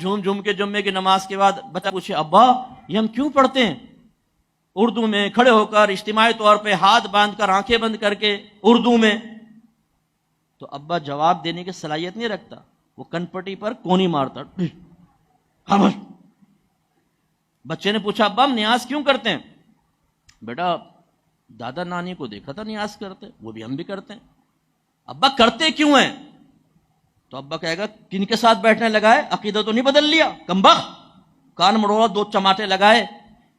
جھوم جھوم کے جمعے کی نماز کے بعد بچہ پوچھے ابا یہ ہم کیوں پڑھتے ہیں؟ اردو میں کھڑے ہو کر، اجتماعی طور پہ ہاتھ باندھ کر، آنکھیں بند کر کے اردو میں. تو ابا جواب دینے کی صلاحیت نہیں رکھتا، وہ کنپٹی پر کونی مارتا. خاموش. بچے نے پوچھا ابا ہم نیاز کیوں کرتے ہیں؟ بیٹا دادا نانی کو دیکھا تھا نیاز کرتے، وہ بھی ہم بھی کرتے ہیں. ابا کرتے کیوں ہیں؟ تو ابا کہے گا کن کے ساتھ بیٹھنے لگا ہے، عقیدہ تو نہیں بدل لیا کمبخت، کان مڑوڑا، دو چماٹے لگائے.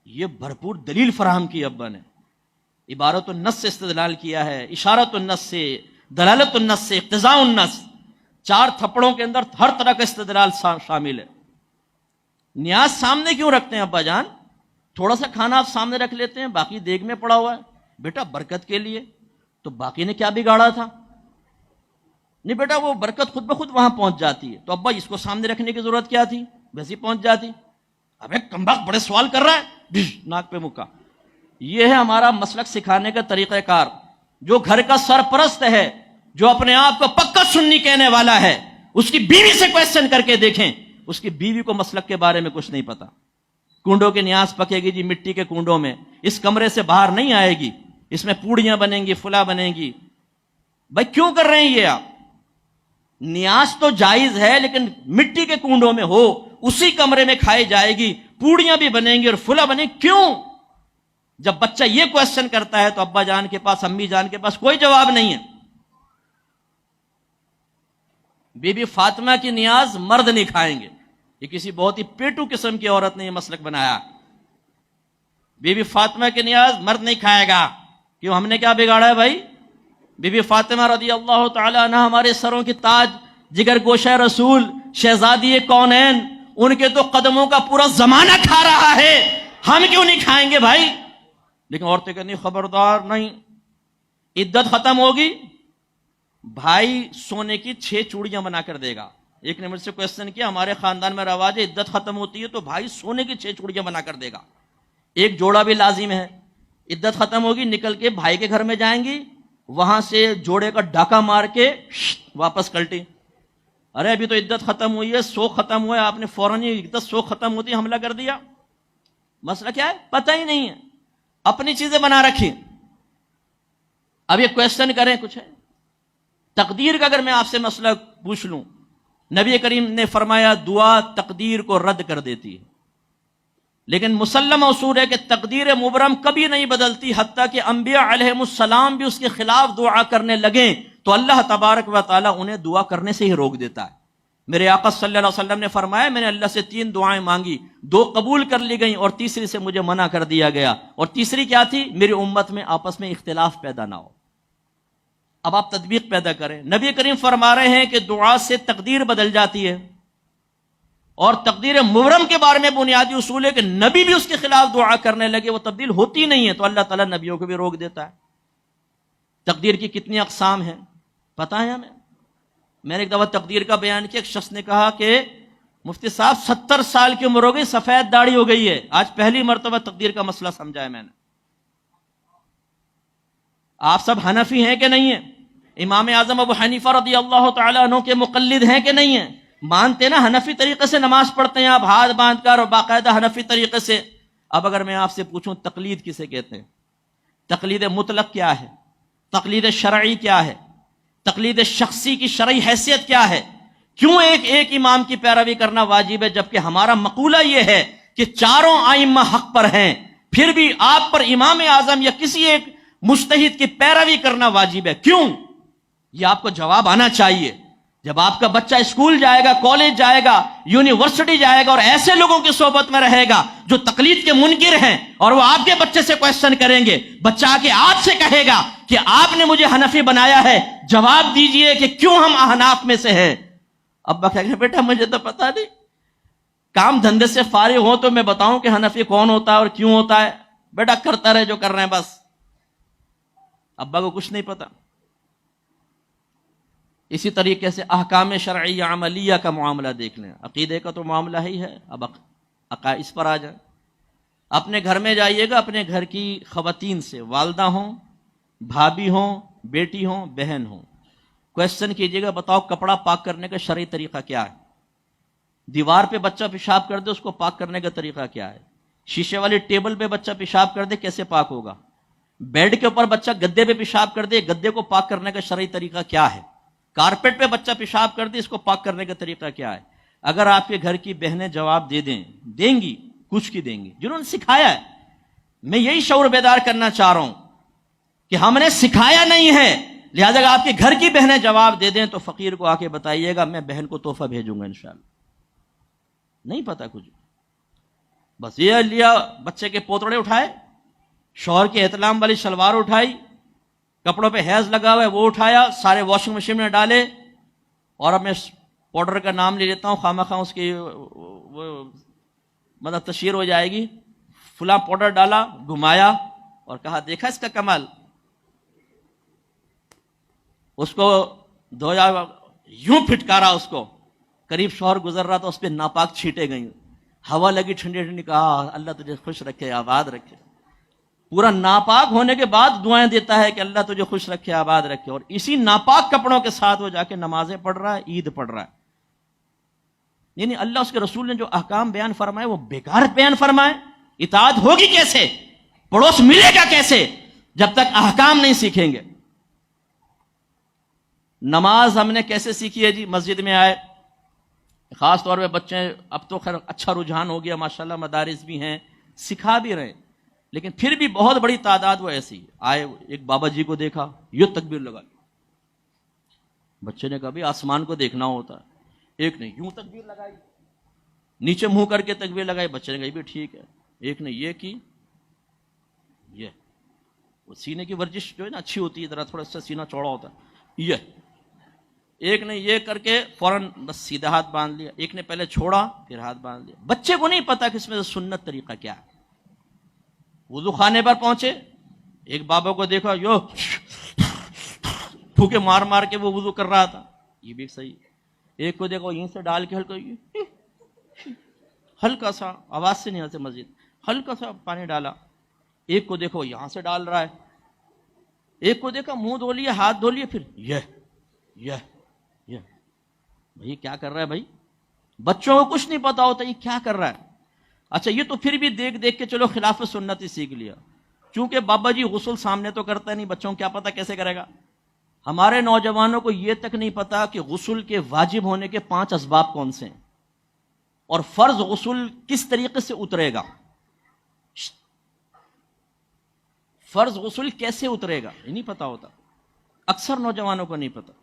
یہ بھرپور دلیل فراہم کی ابا نے، عبارت النص سے استدلال کیا ہے، اشارت النص سے، دلالت النص سے، اقتضاء النص. 4 تھپڑوں کے اندر ہر طرح کا استدلال شامل ہے. نیاز سامنے کیوں رکھتے ہیں ابا جان؟ تھوڑا سا کھانا آپ سامنے رکھ لیتے ہیں، باقی دیگ میں پڑا ہوا ہے. بیٹا برکت کے لیے. تو باقی نے کیا بگاڑا تھا؟ نہیں بیٹا وہ برکت خود بخود وہاں پہنچ جاتی ہے. تو ابا اس کو سامنے رکھنے کی ضرورت کیا تھی؟ ویسے پہنچ جاتی. ابے کمبخت بڑے سوال کر رہا ہے، ناک پہ مکہ. یہ ہے ہمارا مسلک سکھانے کا طریقہ کار. جو گھر کا سرپرست ہے، جو اپنے آپ کو پکا سنی کہنے والا ہے، اس کی بیوی سے کویسچن کر کے دیکھیں، اس کی بیوی کو مسلک کے بارے میں کچھ نہیں پتا. کنڈوں کی نیاز پکے گی جی مٹی کے کنڈوں میں، اس کمرے سے باہر نہیں آئے گی، اس میں پوڑیاں بنیں گی، فلا بنے گی. بھائی کیوں کر رہے ہیں یہ آپ؟ نیاز تو جائز ہے لیکن مٹی کے کنڈوں میں ہو، اسی کمرے میں کھائی جائے گی، پوڑیاں بھی بنیں گی اور فلا بنے. کیوں؟ جب بچہ یہ کویسچن کرتا ہے تو ابا جان کے پاس، امی جان کے پاس کوئی جواب نہیں ہے. بی بی فاطمہ کی نیاز مرد نہیں کھائیں گے. یہ کسی بہت ہی پیٹو قسم کی عورت نے یہ مسلک بنایا. بی بی فاطمہ کی نیاز مرد نہیں کھائے گا. کیوں؟ ہم نے کیا بگاڑا ہے بھائی؟ بی بی فاطمہ رضی اللہ تعالی عنہ ہمارے سروں کی تاج، جگر گوشہ رسول، شہزادی کونین، ان کے تو قدموں کا پورا زمانہ کھا رہا ہے، ہم کیوں نہیں کھائیں گے بھائی؟ لیکن عورتیں کہتی خبردار نہیں، عدت ختم ہوگی بھائی سونے کی 6 چوڑیاں بنا کر دے گا. ایک نے مجھ سے کویسچن کیا، ہمارے خاندان میں رواج ہے عدت ختم ہوتی ہے تو بھائی سونے کی 6 چوڑیاں بنا کر دے گا. ایک جوڑا بھی لازم ہے. عدت ختم ہوگی، نکل کے بھائی کے گھر میں جائیں گی، وہاں سے جوڑے کا ڈھاکہ مار کے واپس کلٹی. ارے ابھی تو عدت ختم ہوئی ہے، سو ختم ہوا ہے، آپ نے فوراً ہی عدت سو ختم ہوتی حملہ کر دیا. مسئلہ کیا ہے؟ پتہ ہی نہیں ہے، اپنی چیزیں بنا رکھی. اب یہ کویسچن کریں کچھ ہے تقدیر کا. اگر میں آپ سے مسئلہ پوچھ لوں، نبی کریم نے فرمایا دعا تقدیر کو رد کر دیتی ہے، لیکن مسلم اصول ہے کہ تقدیر مبرم کبھی نہیں بدلتی. حتیٰ کہ انبیاء علیہم السلام بھی اس کے خلاف دعا کرنے لگیں تو اللہ تبارک و تعالیٰ انہیں دعا کرنے سے ہی روک دیتا ہے. میرے آقا صلی اللہ علیہ وسلم نے فرمایا میں نے اللہ سے 3 دعائیں مانگی، 2 قبول کر لی گئیں اور تیسری سے مجھے منع کر دیا گیا. اور تیسری کیا تھی؟ میری امت میں آپس میں اختلاف پیدا نہ ہو. اب آپ تطبیق پیدا کریں. نبی کریم فرما رہے ہیں کہ دعا سے تقدیر بدل جاتی ہے، اور تقدیر مبرم کے بارے میں بنیادی اصول ہے کہ نبی بھی اس کے خلاف دعا کرنے لگے، وہ تبدیل ہوتی نہیں ہے تو اللہ تعالیٰ نبیوں کو بھی روک دیتا ہے. تقدیر کی کتنی اقسام ہیں پتہ ہے ہمیں؟ میں نے ایک دفعہ تقدیر کا بیان کیا، ایک شخص نے کہا کہ مفتی صاحب 70 سال کی عمر ہو گئی، سفید داڑھی ہو گئی ہے، آج پہلی مرتبہ تقدیر کا مسئلہ سمجھا ہے میں نے. آپ سب حنفی ہیں کہ نہیں ہیں؟ امام اعظم ابو حنیفہ رضی اللہ تعالیٰ عنہ کے مقلد ہیں کہ نہیں ہیں؟ مانتے نا حنفی طریقے سے نماز پڑھتے ہیں آپ، ہاتھ باندھ کر اور باقاعدہ حنفی طریقے سے. اب اگر میں آپ سے پوچھوں تقلید کسے کہتے ہیں؟ تقلید مطلق کیا ہے؟ تقلید شرعی کیا ہے؟ تقلید شخصی کی شرعی حیثیت کیا ہے؟ کیوں ایک امام کی پیروی کرنا واجب ہے جبکہ ہمارا مقولہ یہ ہے کہ چاروں ائمہ حق پر ہیں، پھر بھی آپ پر امام اعظم یا کسی ایک مجتہد کی پیروی کرنا واجب ہے؟ کیوں؟ یہ آپ کو جواب آنا چاہیے. جب آپ کا بچہ اسکول جائے گا، کالج جائے گا، یونیورسٹی جائے گا اور ایسے لوگوں کی صحبت میں رہے گا جو تقلید کے منکر ہیں اور وہ آپ کے بچے سے کویسچن کریں گے، بچہ آ کے آپ سے کہے گا کہ آپ نے مجھے حنفی بنایا ہے، جواب دیجئے کہ کیوں ہم احناف میں سے ہیں. ابا کہے گا بیٹا مجھے تو پتا نہیں، کام دھندے سے فارغ ہو تو میں بتاؤں کہ حنفی کون ہوتا ہے اور کیوں ہوتا ہے؟ بیٹا کرتا رہے جو کر رہے ہیں بس. ابا کو کچھ نہیں پتا. اسی طریقے سے احکام شرعی عملیہ کا معاملہ دیکھ لیں. عقیدے کا تو معاملہ ہی ہے، اب اس پر آ جائیں. اپنے گھر میں جائیے گا، اپنے گھر کی خواتین سے، والدہ ہوں، بھابھی ہوں، بیٹی ہوں، بہن ہوں، کویسچن کیجیے گا بتاؤ کپڑا پاک کرنے کا شرعی طریقہ کیا ہے؟ دیوار پہ بچہ پیشاب کر دے اس کو پاک کرنے کا طریقہ کیا ہے؟ شیشے والی ٹیبل پہ بچہ پیشاب کر دے کیسے پاک ہوگا؟ بیڈ کے اوپر بچہ گدے پہ پیشاب کر دے گدے کو پاک کرنے کا شرعی طریقہ کیا ہے؟ کارپیٹ پہ بچہ پیشاب کر دے اس کو پاک کرنے کا طریقہ کیا ہے؟ اگر آپ کے گھر کی بہنیں جواب دیں گی کچھ کی دیں گی جنہوں نے سکھایا ہے. میں یہی شعور بیدار کرنا چاہ رہا ہوں کہ ہم نے سکھایا نہیں ہے، لہذا اگر آپ کے گھر کی بہنیں جواب دے دیں تو فقیر کو آ کے بتائیے گا میں بہن کو تحفہ بھیجوں گا انشاءاللہ. نہیں پتا کچھ، بس یہ لیا بچے کے پوتڑے اٹھائے، شوہر کے احتلام والی شلوار اٹھائی، کپڑوں پہ حیض لگا ہوا ہے وہ اٹھایا، سارے واشنگ مشین میں ڈالے. اور اب میں پاؤڈر کا نام لے لیتا ہوں، خواہ اس کی مطلب تشہیر ہو جائے گی. فلاں پاؤڈر ڈالا، گھمایا اور کہا دیکھا اس کا کمال. اس کو دھویا، یوں پھٹکارا اس کو. قریب شوہر گزر رہا تھا، اس پہ ناپاک چھینٹیں گئیں، ہوا لگی ٹھنڈی ٹھنڈی. کہا اللہ تجھے خوش رکھے آباد رکھے. پورا ناپاک ہونے کے بعد دعائیں دیتا ہے کہ اللہ تجھے خوش رکھے آباد رکھے، اور اسی ناپاک کپڑوں کے ساتھ وہ جا کے نمازیں پڑھ رہا ہے، عید پڑھ رہا ہے. یعنی اللہ اس کے رسول نے جو احکام بیان فرمائے وہ بیکار بیان فرمائے. اطاعت ہوگی کیسے؟ پڑوس ملے گا کیسے جب تک احکام نہیں سیکھیں گے؟ نماز ہم نے کیسے سیکھی ہے جی؟ مسجد میں آئے، خاص طور پہ بچے، اب تو خیر اچھا رجحان ہو گیا ماشاءاللہ، مدارس بھی ہیں سکھا بھی رہے، لیکن پھر بھی بہت بڑی تعداد وہ ایسی آئے. ایک بابا جی کو دیکھا، یہ تکبیر لگا. بچے نے کہا بھی آسمان کو دیکھنا ہوتا ہے. ایک نے یوں تکبیر لگائی، نیچے منہ کر کے تکبیر لگائی. بچے نے کہا یہ بھی ٹھیک ہے. ایک نے یہ کی، یہ وہ سینے کی ورزش جو ہے نا اچھی ہوتی ہے، ذرا تھوڑا سا سینہ چوڑا ہوتا ہے. یہ ایک نے یہ کر کے فوراً بس سیدھا ہاتھ باندھ لیا. ایک نے پہلے چھوڑا پھر ہاتھ باندھ لیا. بچے کو نہیں پتا کہ اس میں سے سنت طریقہ کیا ہے. وضو خانے پر پہنچے، ایک بابا کو دیکھا، یو پھوکے مار مار کے وہ وضو کر رہا تھا، یہ بھی صحیح. ایک کو دیکھو یہیں سے ڈال کے ہلکا سا آواز سے نہیں آتے مسجد، ہلکا سا پانی ڈالا. ایک کو دیکھو یہاں سے ڈال رہا ہے. ایک کو دیکھا منہ دھو لیا، ہاتھ دھو لیا، پھر یہ بھائی کیا کر رہا ہے بھائی؟ بچوں کو کچھ نہیں پتا ہوتا یہ کیا کر رہا ہے. اچھا یہ تو پھر بھی دیکھ دیکھ کے چلو خلاف سنت ہی سیکھ لیا. چونکہ بابا جی غسل سامنے تو کرتا نہیں، بچوں کو کیا پتا کیسے کرے گا. ہمارے نوجوانوں کو یہ تک نہیں پتا کہ غسل کے واجب ہونے کے 5 اسباب کون سے ہیں، اور فرض غسل کس طریقے سے اترے گا، فرض غسل کیسے اترے گا یہ نہیں پتا ہوتا. اکثر نوجوانوں کو نہیں پتا.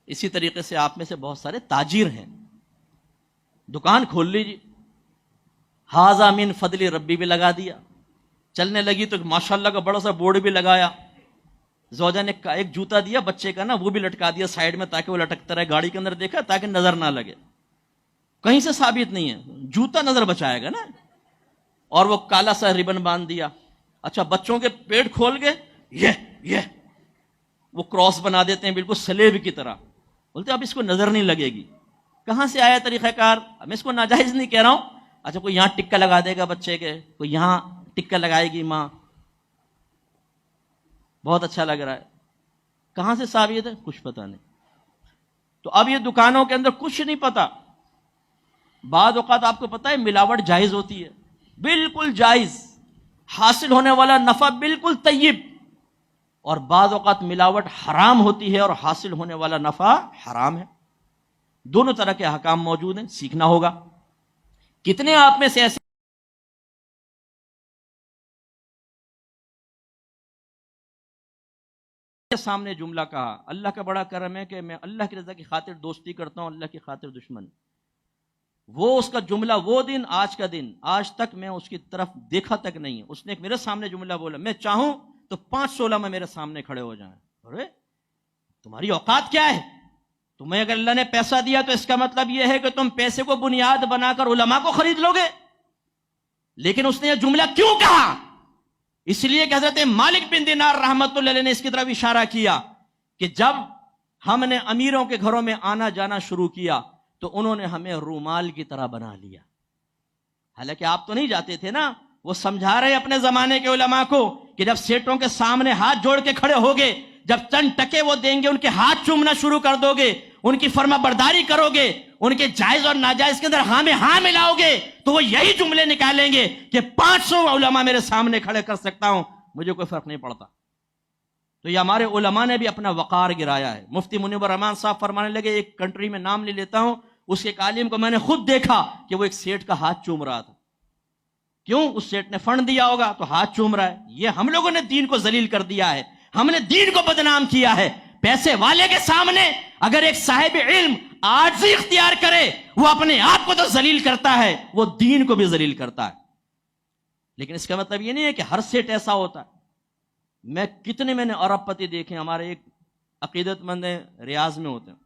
اسی طریقے سے آپ میں سے بہت سارے تاجر ہیں، دکان کھول لیجیے، ہاذا من فضل ربی بھی لگا دیا. چلنے لگی تو ماشاءاللہ کا بڑا سا بورڈ بھی لگایا. زوجہ نے ایک جوتا دیا بچے کا نا، وہ بھی لٹکا دیا سائیڈ میں تاکہ وہ لٹکتا رہے. گاڑی کے اندر دیکھا تاکہ نظر نہ لگے. کہیں سے ثابت نہیں ہے، جوتا نظر بچائے گا نا. اور وہ کالا سا ربن باندھ دیا. اچھا بچوں کے پیٹ کھول کے یہ وہ کراس بنا دیتے ہیں بالکل سلیب کی طرح. بولتے اب اس کو نظر نہیں لگے گی. کہاں سے آیا طریقہ کار؟ میں اس کو ناجائز نہیں کہہ رہا ہوں. اچھا کوئی یہاں ٹکا لگا دے گا بچے کے، کوئی یہاں ٹکا لگائے گی ماں، بہت اچھا لگ رہا ہے. کہاں سے ثابت ہے؟ کچھ پتہ نہیں. تو اب یہ دکانوں کے اندر کچھ نہیں پتا. بعض اوقات آپ کو پتا ہے ملاوٹ جائز ہوتی ہے، بالکل جائز، حاصل ہونے والا نفع بالکل طیب. اور بعض اوقات ملاوٹ حرام ہوتی ہے اور حاصل ہونے والا نفع حرام ہے. دونوں طرح کے احکام موجود ہیں، سیکھنا ہوگا. کتنے آپ میں سے ایسے سامنے جملہ کہا، اللہ کا بڑا کرم ہے کہ میں اللہ کی رضا کی خاطر دوستی کرتا ہوں، اللہ کی خاطر دشمن. وہ اس کا جملہ، وہ دن آج کا دن، آج تک میں اس کی طرف دیکھا تک نہیں. اس نے ایک میرے سامنے جملہ بولا، میں چاہوں تو 5 علماء میرے سامنے کھڑے ہو جائیں. ارے تمہاری اوقات کیا ہے؟ تمہیں اگر اللہ نے پیسہ دیا تو اس کا مطلب یہ ہے کہ تم پیسے کو بنیاد بنا کر علماء کو خرید لو گے. لیکن اس نے یہ جملہ کیوں کہا؟ اس لیے کہ حضرت مالک بن دینار رحمت اللہ علیہ نے اس کی طرف اشارہ کیا کہ جب ہم نے امیروں کے گھروں میں آنا جانا شروع کیا تو انہوں نے ہمیں رومال کی طرح بنا لیا. حالانکہ آپ تو نہیں جاتے تھے نا. وہ سمجھا رہے اپنے زمانے کے علماء کو کہ جب سیٹوں کے سامنے ہاتھ جوڑ کے کھڑے ہوگے، جب چند ٹکے وہ دیں گے ان کے ہاتھ چومنا شروع کر دو گے، ان کی فرما برداری کرو گے، ان کے جائز اور ناجائز کے اندر ہاں میں ہاں ملاؤ گے، تو وہ یہی جملے نکالیں گے کہ 500 علماء میرے سامنے کھڑے کر سکتا ہوں، مجھے کوئی فرق نہیں پڑتا۔ تو یہ ہمارے علماء نے بھی اپنا وقار گرایا ہے۔ مفتی منیب الرحمان صاحب فرمانے لگے، ایک کنٹری میں نام لے لیتا ہوں، اس کے ایک عالم کو میں نے خود دیکھا کہ وہ ایک سیٹ کا ہاتھ چوم رہا تھا۔ کیوں؟ اس سیٹ نے فنڈ دیا ہوگا تو ہاتھ چوم رہا ہے۔ یہ ہم لوگوں نے دین کو ذلیل کر دیا ہے، ہم نے دین کو بدنام کیا ہے۔ پیسے والے کے سامنے اگر ایک صاحب علم عاجزی اختیار کرے، وہ اپنے آپ کو تو ذلیل کرتا ہے، وہ دین کو بھی ذلیل کرتا ہے۔ لیکن اس کا مطلب یہ نہیں ہے کہ ہر سیٹ ایسا ہوتا ہے۔ میں نے ارب پتی دیکھے، ہمارے ایک عقیدت مند ریاض میں ہوتے ہیں،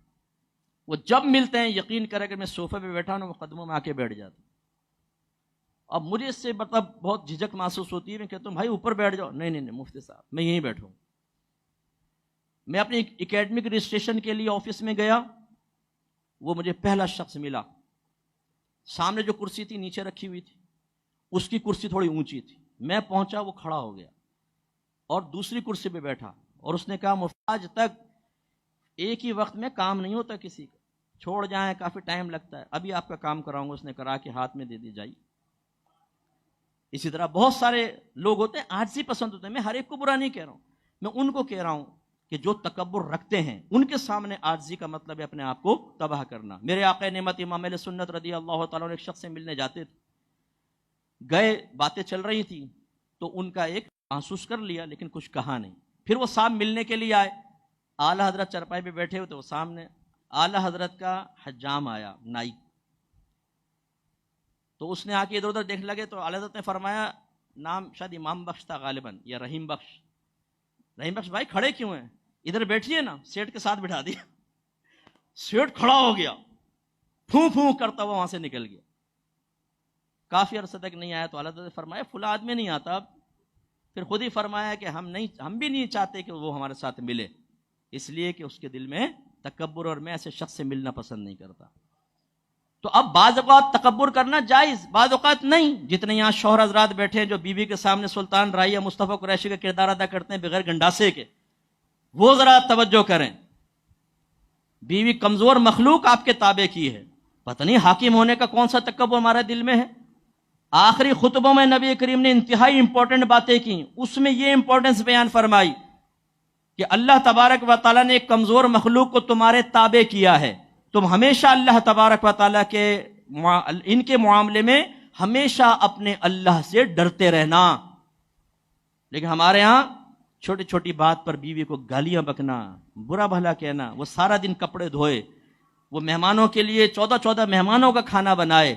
وہ جب ملتے ہیں یقین کرے کہ میں صوفے پہ بیٹھا ہوں، وہ قدموں میں آ کے بیٹھ جاتے ہیں۔ اب مجھے اس سے مطلب بہت جھجک محسوس ہوتی ہے، میں کہتا ہوں بھائی اوپر بیٹھ جاؤ۔ نہیں مفتی صاحب میں یہیں بیٹھوں۔ میں اپنی اکیڈمک رجسٹریشن کے لیے آفس میں گیا، وہ مجھے پہلا شخص ملا، سامنے جو کرسی تھی نیچے رکھی ہوئی تھی، اس کی کرسی تھوڑی اونچی تھی، میں پہنچا وہ کھڑا ہو گیا اور دوسری کرسی پہ بیٹھا، اور اس نے کہا مفتی آج تک ایک ہی وقت میں کام نہیں ہوتا کسی کا، چھوڑ جائیں کافی ٹائم لگتا ہے، ابھی آپ کا کام کراؤں گا۔ اس نے کرا کے ہاتھ میں دے دی جائے۔ اسی طرح بہت سارے لوگ ہوتے ہیں عاجزی پسند ہوتے ہیں، میں ہر ایک کو برا نہیں کہہ رہا ہوں، میں ان کو کہہ رہا ہوں کہ جو تکبر رکھتے ہیں ان کے سامنے عاجزی کا مطلب ہے اپنے آپ کو تباہ کرنا۔ میرے آقا نعمت امام اہل سنت رضی اللہ تعالیٰ عنہ ایک شخص سے ملنے جاتے تھے، گئے، باتیں چل رہی تھیں تو ان کا ایک محسوس کر لیا لیکن کچھ کہا نہیں۔ پھر وہ صاحب ملنے کے لیے آئے، اعلیٰ حضرت چرپائی پہ بیٹھے ہوئے تو وہ سامنے اعلیٰ حضرت کا حجام آیا، نائی، تو اس نے آ کے ادھر ادھر دیکھنے لگے تو اعلیٰ حضرت نے فرمایا، نام شاید امام بخش تھا غالباً یا رحیم بخش، رحیم بخش بھائی کھڑے کیوں ہیں؟ ادھر بیٹھیے نا۔ سیٹ کے ساتھ بٹھا دیا، سیٹ کھڑا ہو گیا، پھوں پھوں کرتا ہوا وہاں سے نکل گیا۔ کافی عرصے تک نہیں آیا تو اعلیٰ حضرت نے فرمایا فلاں آدمی نہیں آتا اب۔ پھر خود ہی فرمایا کہ ہم بھی نہیں چاہتے کہ وہ ہمارے ساتھ ملے، اس لیے کہ اس کے دل میں تکبر، اور میں ایسے شخص سے ملنا پسند نہیں کرتا۔ تو اب بعض اوقات تکبر کرنا جائز، بعض اوقات نہیں۔ جتنے یہاں شوہر حضرات بیٹھے ہیں جو بیوی کے سامنے سلطان رائی یا مصطفیٰ قریشی کا کردار ادا کرتے ہیں بغیر گنڈاسے کے، وہ ذرا توجہ کریں۔ بیوی کمزور مخلوق آپ کے تابع کی ہے، پتہ نہیں حاکم ہونے کا کون سا تکبر ہمارے دل میں ہے۔ آخری خطبوں میں نبی کریم نے انتہائی امپورٹنٹ باتیں کی، اس میں یہ امپورٹنس بیان فرمائی کہ اللہ تبارک و تعالیٰ نے ایک کمزور مخلوق کو تمہارے تابع کیا ہے، تم ہمیشہ اللہ تبارک و تعالیٰ کے ان کے معاملے میں ہمیشہ اپنے اللہ سے ڈرتے رہنا۔ لیکن ہمارے ہاں چھوٹی چھوٹی بات پر بیوی کو گالیاں بکنا، برا بھلا کہنا، وہ سارا دن کپڑے دھوئے، وہ مہمانوں کے لیے 14 مہمانوں کا کھانا بنائے،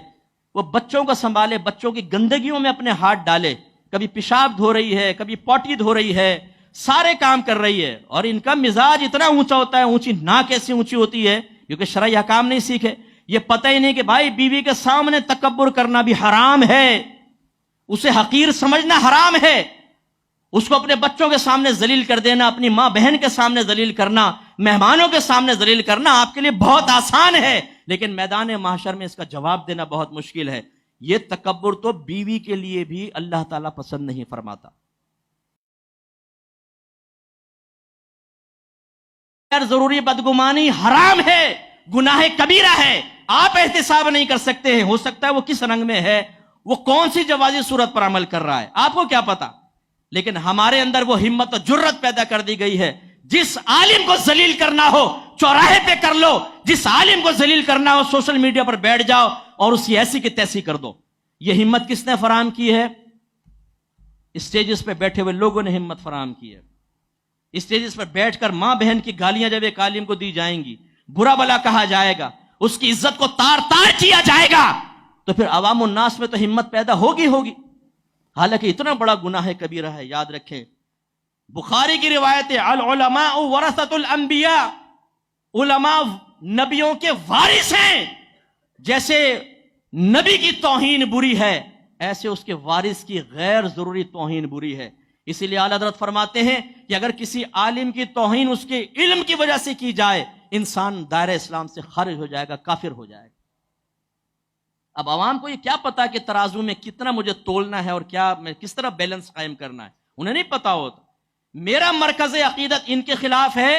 وہ بچوں کو سنبھالے، بچوں کی گندگیوں میں اپنے ہاتھ ڈالے، کبھی پیشاب دھو رہی ہے، کبھی پوٹی دھو رہی ہے، سارے کام کر رہی ہے، اور ان کا مزاج اتنا اونچا ہوتا ہے، اونچی ناک ایسی اونچی ہوتی ہے کیونکہ شرعی احکام نہیں سیکھے۔ یہ پتہ ہی نہیں کہ بھائی بیوی کے سامنے تکبر کرنا بھی حرام ہے، اسے حقیر سمجھنا حرام ہے، اس کو اپنے بچوں کے سامنے ذلیل کر دینا، اپنی ماں بہن کے سامنے ذلیل کرنا، مہمانوں کے سامنے ذلیل کرنا آپ کے لیے بہت آسان ہے، لیکن میدان محشر میں اس کا جواب دینا بہت مشکل ہے۔ یہ تکبر تو بیوی کے لیے بھی اللہ تعالیٰ پسند نہیں فرماتا۔ غیر ضروری بدگمانی حرام ہے، گناہ کبیرہ ہے، آپ احتساب نہیں کر سکتے ہیں، ہو سکتا ہے وہ کس رنگ میں ہے، وہ کون سی جوازی صورت پر عمل کر رہا ہے، آپ کو کیا پتا۔ لیکن ہمارے اندر وہ ہمت و جرت پیدا کر دی گئی ہے، جس عالم کو ذلیل کرنا ہو چوراہے پہ کر لو، جس عالم کو ذلیل کرنا ہو سوشل میڈیا پر بیٹھ جاؤ اور اسی ایسی کی تیسی کر دو۔ یہ ہمت کس نے فراہم کی ہے؟ اسٹیجز پہ بیٹھے ہوئے لوگوں نے ہمت فراہم کی ہے۔ اسٹیجز پر بیٹھ کر ماں بہن کی گالیاں جب ایک عالم کو دی جائیں گی، برا بلا کہا جائے گا، اس کی عزت کو تار تار کیا جائے گا، تو پھر عوام الناس میں تو ہمت پیدا ہوگی۔ حالانکہ اتنا بڑا گناہ کبیرہ ہے، یاد رکھیں۔ بخاری کی روایت ہے، العلماء ورثۃ الانبیاء، علماء نبیوں کے وارث ہیں۔ جیسے نبی کی توہین بری ہے، ایسے اس کے وارث کی غیر ضروری توہین بری ہے۔ اسی لیے اعلیٰ حضرت فرماتے ہیں کہ اگر کسی عالم کی توہین اس کے علم کی وجہ سے کی جائے، انسان دائرہ اسلام سے خارج ہو جائے گا، کافر ہو جائے گا۔ اب عوام کو یہ کیا پتا کہ ترازو میں کتنا مجھے تولنا ہے اور کیا میں کس طرح بیلنس قائم کرنا ہے، انہیں نہیں پتا ہوتا۔ میرا مرکز عقیدت ان کے خلاف ہے،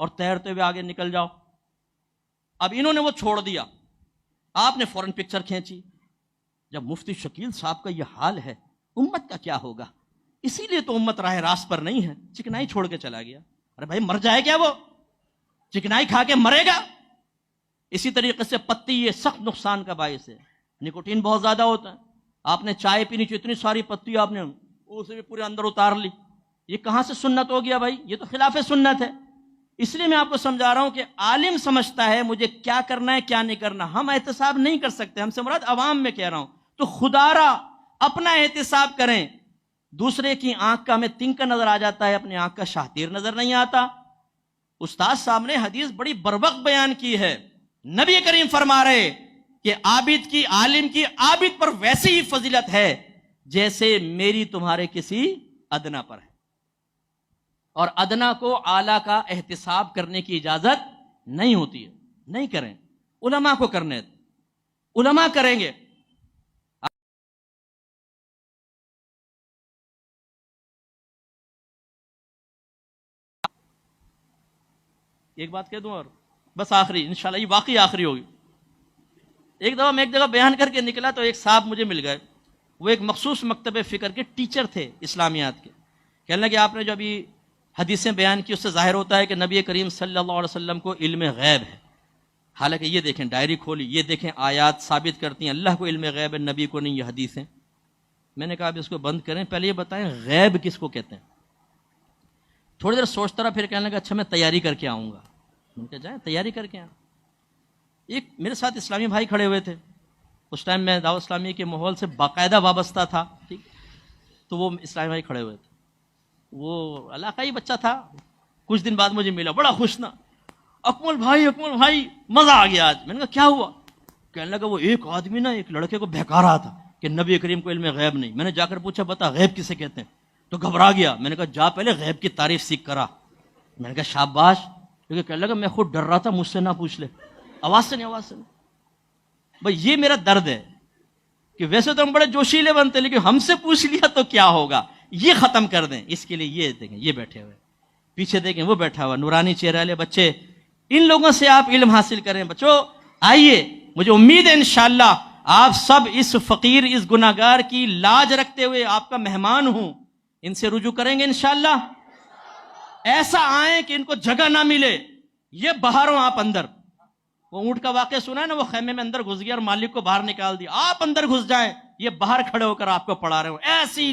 اور تیرتے ہوئے آگے نکل جاؤ. اب انہوں نے وہ چھوڑ دیا, آپ نے فوراً پکچر کھینچی. جب مفتی شکیل صاحب کا یہ حال ہے, امت کا کیا ہوگا؟ اسی لیے تو امت راہ راست پر نہیں ہے. چکنائی چھوڑ کے چلا گیا. ارے بھائی مر جائے کیا وہ؟ چکنائی کھا کے مرے گا؟ اسی طریقے سے پتی یہ سخت نقصان کا باعث ہے, نکوٹین بہت زیادہ ہوتا ہے. آپ نے چائے پینی چاہیے, اتنی ساری پتی آپ نے اسے بھی پورے اندر اتار لی. یہ کہاں سے سنت ہو گیا بھائی؟ یہ تو خلاف سنت ہے. اس لیے میں آپ کو سمجھا رہا ہوں کہ عالم سمجھتا ہے مجھے کیا کرنا ہے کیا نہیں کرنا. ہم احتساب نہیں کر سکتے, ہم سے مراد عوام میں کہہ رہا ہوں. تو خدا را اپنا احتساب کریں. دوسرے کی آنکھ کا ہمیں تنکا نظر آ جاتا ہے, اپنی آنکھ کا شاہتیر نظر نہیں آتا. استاد صاحب نے حدیث بڑی بروقت بیان کی ہے. نبی کریم فرما رہے کہ عابد کی, عالم کی عابد پر ویسی ہی فضیلت ہے جیسے میری تمہارے کسی ادنا پر ہے. اور ادنا کو اعلیٰ کا احتساب کرنے کی اجازت نہیں ہوتی ہے. نہیں کریں, علماء کو کرنے دیں, علماء کریں گے. ایک بات کہہ دوں اور بس آخری, انشاءاللہ یہ واقعی آخری ہوگی. ایک دفعہ میں ایک جگہ بیان کر کے نکلا تو ایک صاحب مجھے مل گئے. وہ ایک مخصوص مکتب فکر کے ٹیچر تھے اسلامیات کے. کہنے لگے آپ نے جو ابھی حدیثیں بیان کی اس سے ظاہر ہوتا ہے کہ نبی کریم صلی اللہ علیہ وسلم کو علم غیب ہے. حالانکہ یہ دیکھیں ڈائری کھولی, یہ دیکھیں آیات ثابت کرتی ہیں اللہ کو علم غیب ہے, نبی کو نہیں. یہ حدیثیں, میں نے کہا اب اس کو بند کریں, پہلے یہ بتائیں غیب کس کو کہتے ہیں. تھوڑی دیر سوچتا رہا, پھر کہنے لگا اچھا میں تیاری کر کے آؤں گا. میں نے کہا جائیں تیاری کر کے آئیں. ایک میرے ساتھ اسلامی بھائی کھڑے ہوئے تھے. اس ٹائم میں دعوت اسلامی کے ماحول سے باقاعدہ وابستہ تھا, ٹھیک. تو وہ اسلامی بھائی کھڑے ہوئے تھے. وہ علاقائی بچہ تھا, کچھ دن بعد مجھے ملا, بڑا خوش نا, اکمل بھائی مزہ آ گیا آج. میں نے کہا کیا ہوا؟ کہنے لگا وہ ایک آدمی نا ایک لڑکے کو بہکا رہا تھا کہ نبی کریم کو علم غیب نہیں. میں نے جا کر پوچھا بتا غیب کسے کہتے ہیں؟ تو گھبرا گیا. میں نے کہا جا پہلے غیب کی تعریف سیکھ کرا. میں نے کہا شاباش. کیونکہ کہنے لگا میں خود ڈر رہا تھا, مجھ سے نہ پوچھ لے. آواز سے نہیں. بھائی یہ میرا درد ہے کہ ویسے تو ہم بڑے جوشیلے بنتے, لیکن ہم سے پوچھ لیا تو کیا ہوگا. یہ ختم کر دیں. اس کے لیے یہ دیکھیں, یہ بیٹھے ہوئے, پیچھے دیکھیں وہ بیٹھا ہوا, نورانی چہرے والے بچے, ان لوگوں سے آپ علم حاصل کریں. بچوں آئیے, مجھے امید ہے انشاءاللہ آپ سب اس فقیر, اس گناہگار کی لاج رکھتے ہوئے آپ کا مہمان ہوں, ان سے رجوع کریں گے انشاءاللہ. ایسا آئیں کہ ان کو جگہ نہ ملے, یہ باہر ہوں آپ اندر. وہ اونٹ کا واقعہ سنا ہے نا, وہ خیمے میں اندر گھس گیا اور مالک کو باہر نکال دیا. آپ اندر گھس جائیں, یہ باہر کھڑے ہو کر آپ کو پڑھا رہے ہوں. ایسی